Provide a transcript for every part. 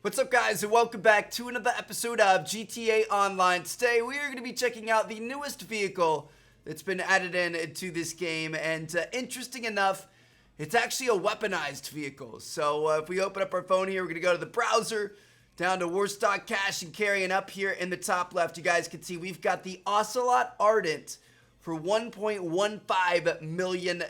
What's up, guys, and welcome back to another episode of GTA Online. Today we are going to be checking out the newest vehicle that's been added into this game, and interesting enough, it's actually a weaponized vehicle. So if we open up our phone here, we're going to go to the browser, down to Warstock Cash and Carry, and up here in the top left, you guys can see we've got the Ocelot Ardent for $1.15 million.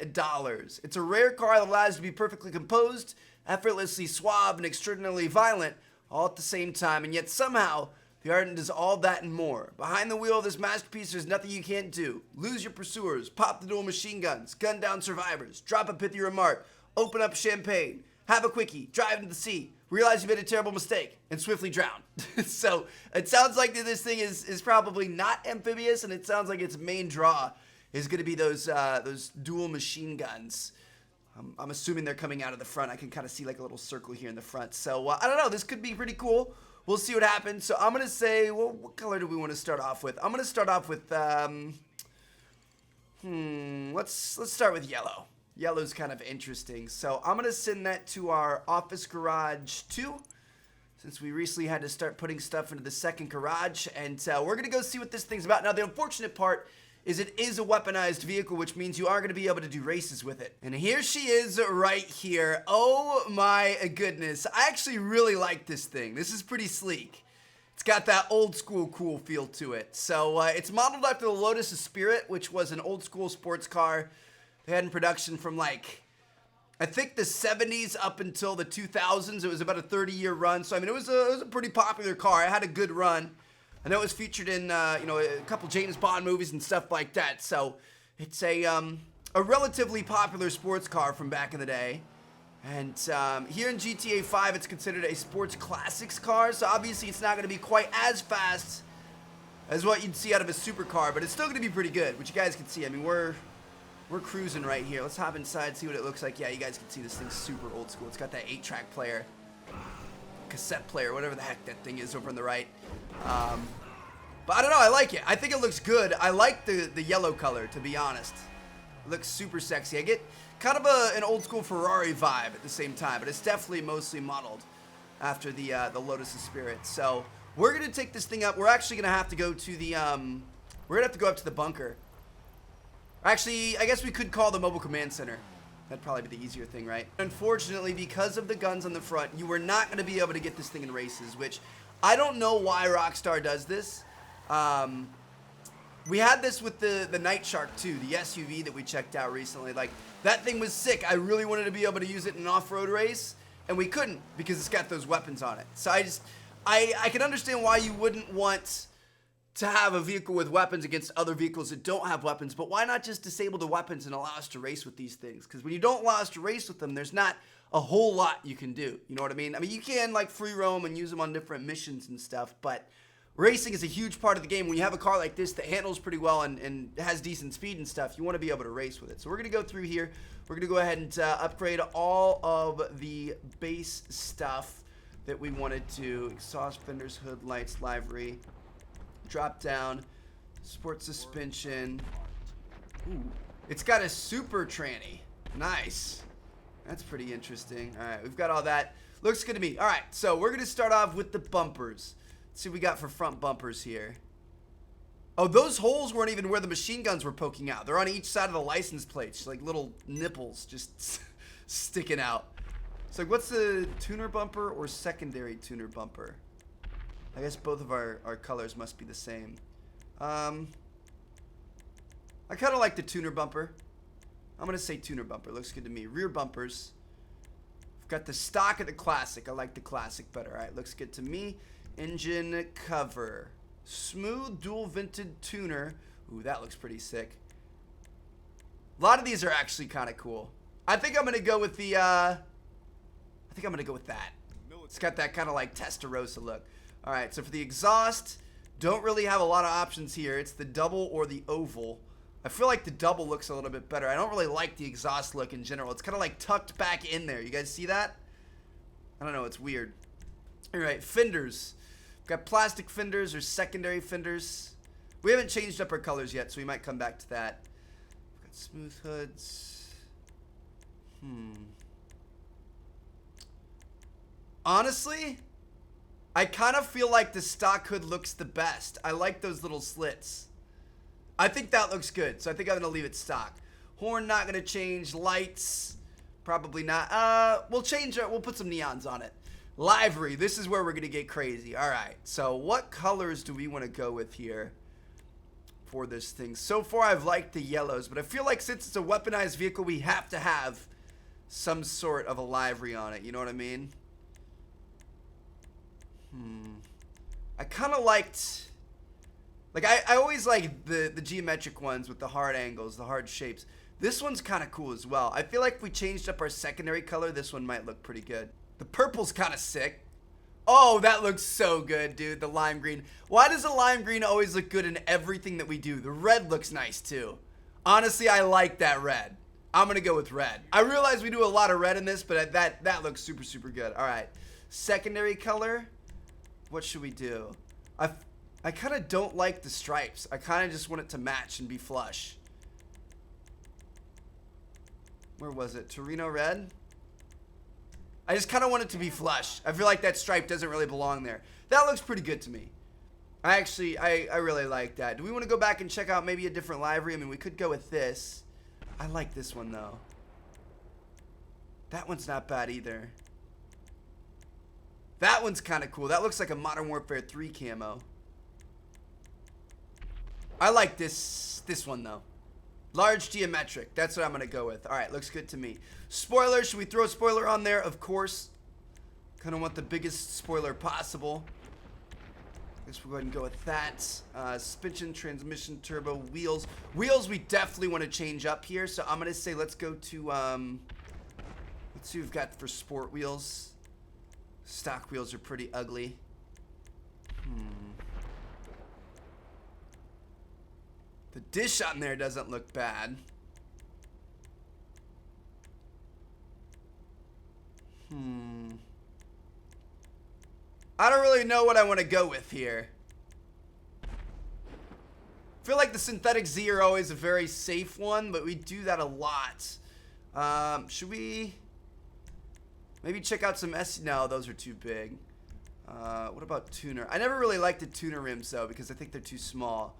It's a rare car that allows you to be perfectly composed, effortlessly suave, and extraordinarily violent all at the same time, and yet somehow the Ardent does all that and more. Behind the wheel of this masterpiece, there's nothing you can't do. Lose your pursuers, pop the dual machine guns, gun down survivors, drop a pithy remark, open up champagne, have a quickie, drive into the sea, realize you made a terrible mistake, and swiftly drown. So it sounds like this thing is probably not amphibious, and it sounds like its main draw is going to be those dual machine guns. I'm assuming they're coming out of the front. I can kind of see like a little circle here in the front. So I don't know. This could be pretty cool. We'll see what happens. So I'm going to say, well, what color do we want to start off with? I'm going to start off with, let's start with yellow. Yellow's kind of interesting. So I'm going to send that to our office garage 2, since we recently had to start putting stuff into the second garage. And we're going to go see what this thing's about. Now, the unfortunate part is it is a weaponized vehicle, which means you are going to be able to do races with it. And here she is right here. Oh my goodness. I actually really like this thing. This is pretty sleek. It's got that old school cool feel to it. So it's modeled after the Lotus Spirit, which was an old school sports car they had in production from like, I think the 70s up until the 2000s. It was about a 30-year run. So I mean, it was a pretty popular car. It had a good run. I know it was featured in, a couple James Bond movies and stuff like that. So it's a relatively popular sports car from back in the day. And here in GTA 5, it's considered a sports classics car. So obviously, it's not going to be quite as fast as what you'd see out of a supercar, but it's still going to be pretty good, which you guys can see. I mean, we're cruising right here. Let's hop inside, see what it looks like. Yeah, you guys can see this thing's super old school. It's got that 8-track player, cassette player, whatever the heck that thing is over on the right. But I don't know, I like it. I think it looks good. I like the yellow color, to be honest. It looks super sexy. I get kind of an old school Ferrari vibe at the same time, but it's definitely mostly modeled after the Lotus Spirit. So we're gonna take this thing up. We're actually gonna have to go to the we're gonna have to go up to the bunker. Actually, I guess we could call the mobile command center. That'd probably be the easier thing, right? Unfortunately, because of the guns on the front, you are not going to be able to get this thing in races, which I don't know why Rockstar does this. We had this with the Night Shark 2, the SUV that we checked out recently. Like, that thing was sick. I really wanted to be able to use it in an off-road race, and we couldn't because it's got those weapons on it. So I can understand why you wouldn't want to have a vehicle with weapons against other vehicles that don't have weapons, but why not just disable the weapons and allow us to race with these things? Because when you don't allow us to race with them, there's not a whole lot you can do. You know what I mean? I mean, you can like free roam and use them on different missions and stuff, but racing is a huge part of the game. When you have a car like this that handles pretty well and has decent speed and stuff, you want to be able to race with it. So we're going to go through here. We're going to go ahead and upgrade all of the base stuff that we wanted to. Exhaust, fenders, hood, lights, livery. Drop down, sport suspension. Ooh, it's got a super tranny. Nice. That's pretty interesting. All right, we've got all that. Looks good to me. All right, so we're going to start off with the bumpers. Let's see what we got for front bumpers here. Oh, those holes weren't even where the machine guns were poking out. They're on each side of the license plates, like little nipples just sticking out. So what's the tuner bumper or secondary tuner bumper? I guess both of our colors must be the same. I kind of like the tuner bumper. I'm going to say tuner bumper. Looks good to me. Rear bumpers. We've got the stock of the classic. I like the classic better. All right, looks good to me. Engine cover. Smooth dual vented tuner. Ooh, that looks pretty sick. A lot of these are actually kind of cool. I think I'm going to go with the, I think I'm going to go with that. It's got that kind of like Testarossa look. All right, so for the exhaust, don't really have a lot of options here. It's the double or the oval. I feel like the double looks a little bit better. I don't really like the exhaust look in general. It's kind of like tucked back in there. You guys see that? I don't know. It's weird. All right, fenders. We've got plastic fenders or secondary fenders. We haven't changed up our colors yet, so we might come back to that. We've got smooth hoods. Honestly, I kind of feel like the stock hood looks the best. I like those little slits. I think that looks good, so I think I'm gonna leave it stock. Horn not gonna change. Lights, probably not. We'll change it. We'll put some neons on it. Livery, this is where we're gonna get crazy. All right, so what colors do we want to go with here for this thing? So far, I've liked the yellows, but I feel like since it's a weaponized vehicle, we have to have some sort of a livery on it. You know what I mean? I kind of liked, like, I always like the geometric ones with the hard angles, the hard shapes. This one's kind of cool as well. I feel like if we changed up our secondary color, this one might look pretty good. The purple's kind of sick. Oh, that looks so good, dude. The lime green. Why does the lime green always look good in everything that we do? The red looks nice too. Honestly, I like that red. I'm gonna go with red. I realize we do a lot of red in this, but that looks super, super good. All right, secondary color. What should we do? I kind of don't like the stripes. I kind of just want it to match and be flush. Where was it? Torino red? I just kind of want it to be flush. I feel like that stripe doesn't really belong there. That looks pretty good to me. I really like that. Do we want to go back and check out maybe a different livery? I mean, we could go with this. I like this one, though. That one's not bad either. That one's kind of cool. That looks like a Modern Warfare 3 camo. I like this one, though. Large geometric. That's what I'm going to go with. All right, looks good to me. Spoiler. Should we throw a spoiler on there? Of course. Kind of want the biggest spoiler possible. Guess we'll go ahead and go with that. Suspension, transmission, turbo, wheels. Wheels we definitely want to change up here. So I'm going to say let's go to, let's see what we've got for sport wheels. Stock wheels are pretty ugly. The dish on there doesn't look bad. I don't really know what I want to go with here. I feel like the synthetic Z are always a very safe one, but we do that a lot. Should we maybe check out some S? No, those are too big. What about tuner? I never really liked the tuner rims though because I think they're too small.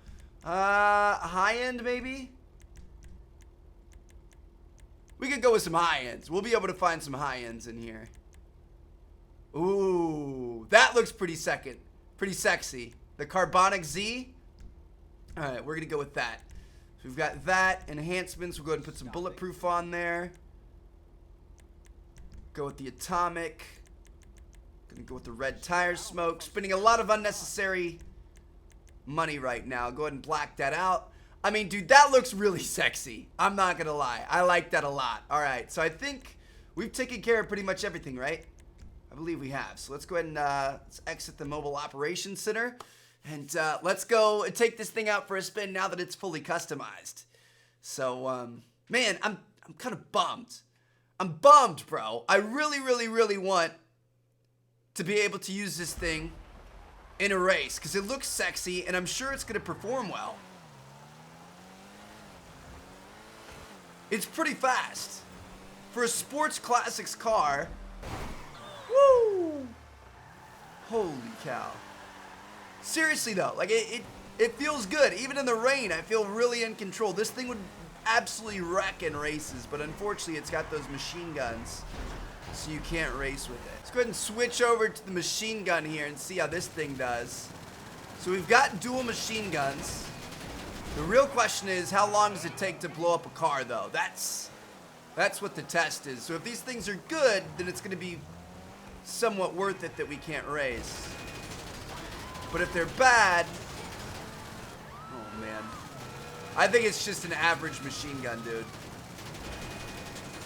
High end maybe? We could go with some high ends. We'll be able to find some high ends in here. Ooh, that looks pretty sexy. The Carbonic Z. All right, we're gonna go with that. So we've got that. Enhancements. We'll go ahead and put some bulletproof on there. Go with the Atomic. Gonna go with the red tire smoke. Spending a lot of unnecessary money right now. Go ahead and black that out. I mean, dude, that looks really sexy. I'm not gonna lie. I like that a lot. All right, so I think we've taken care of pretty much everything, right? I believe we have. So let's go ahead and let's exit the Mobile Operations Center. And let's go and take this thing out for a spin now that it's fully customized. So, man, I'm kind of bummed. I'm bummed, bro. I really, really, really want to be able to use this thing in a race because it looks sexy and I'm sure it's going to perform well. It's pretty fast. For a sports classics car. Woo! Holy cow. Seriously though, like it feels good. Even in the rain, I feel really in control. This thing would absolutely wreck in races, but unfortunately it's got those machine guns, so you can't race with it. Let's go ahead and switch over to the machine gun here and see how this thing does. So we've got dual machine guns. The real question is, how long does it take to blow up a car though? That's what the test is. So if these things are good, then it's gonna be somewhat worth it that we can't race. But if they're bad, oh man. I think it's just an average machine gun, dude.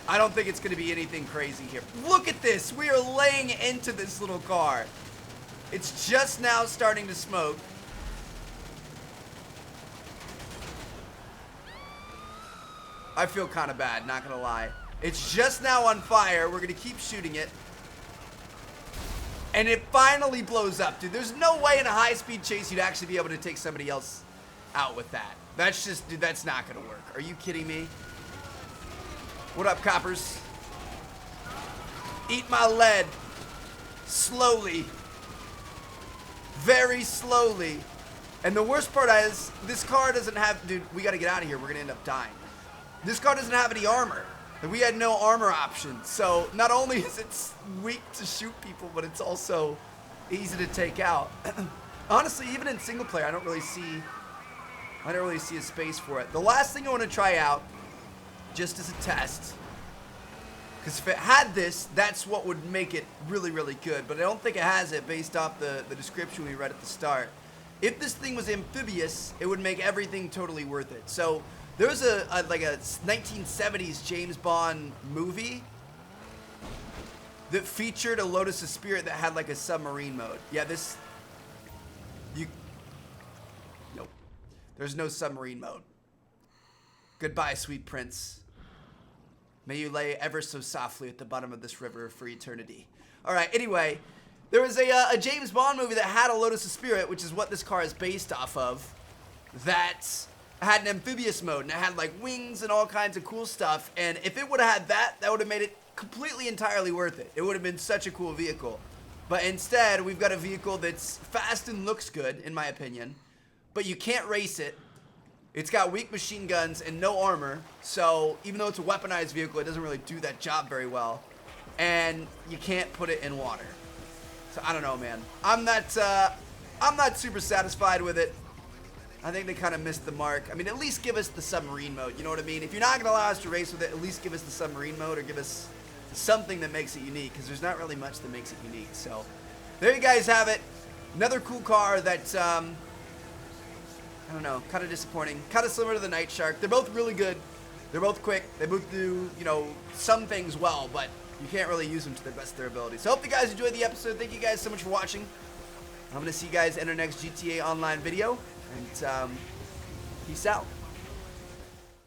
I don't think it's gonna be anything crazy here. Look at this, we are laying into this little car. It's just now starting to smoke. I feel kind of bad, not gonna lie. It's just now on fire. We're gonna keep shooting it. And it finally blows up, dude. There's no way in a high-speed chase you'd actually be able to take somebody else out with that. That's just, dude, that's not gonna work. Are you kidding me? What up, coppers? Eat my lead. Slowly. very slowly. And the worst part is, this car doesn't have, dude, we gotta get out of here. We're gonna end up dying. This car doesn't have any armor. And we had no armor option. So not only is it weak to shoot people, but it's also easy to take out. Honestly, even in single player, I don't really see a space for it. The last thing I want to try out, just as a test, because if it had this, that's what would make it really, really good. But I don't think it has it based off the description we read at the start. If this thing was amphibious, it would make everything totally worth it. So there was like a 1970s James Bond movie that featured a Lotus of Spirit that had like a submarine mode. Yeah, nope. There's no submarine mode. Goodbye, sweet prince. May you lay ever so softly at the bottom of this river for eternity. All right, anyway, there was a James Bond movie that had a Lotus of Spirit, which is what this car is based off of, that had an amphibious mode, and it had like wings and all kinds of cool stuff. And if it would have had that, that would have made it completely entirely worth it. It would have been such a cool vehicle. But instead, we've got a vehicle that's fast and looks good, in my opinion, but you can't race it. It's got weak machine guns and no armor, so even though it's a weaponized vehicle, it doesn't really do that job very well. And you can't put it in water. So I don't know, man. I'm not super satisfied with it. I think they kind of missed the mark. I mean, at least give us the submarine mode, you know what I mean? If you're not going to allow us to race with it, at least give us the submarine mode or give us something that makes it unique, because there's not really much that makes it unique. So there you guys have it. Another cool car that, I don't know, kind of disappointing. Kind of similar to the Night Shark. They're both really good. They're both quick. They both do, you know, some things well, but you can't really use them to the best of their ability. So I hope you guys enjoyed the episode. Thank you guys so much for watching. I'm going to see you guys in our next GTA Online video. And peace out.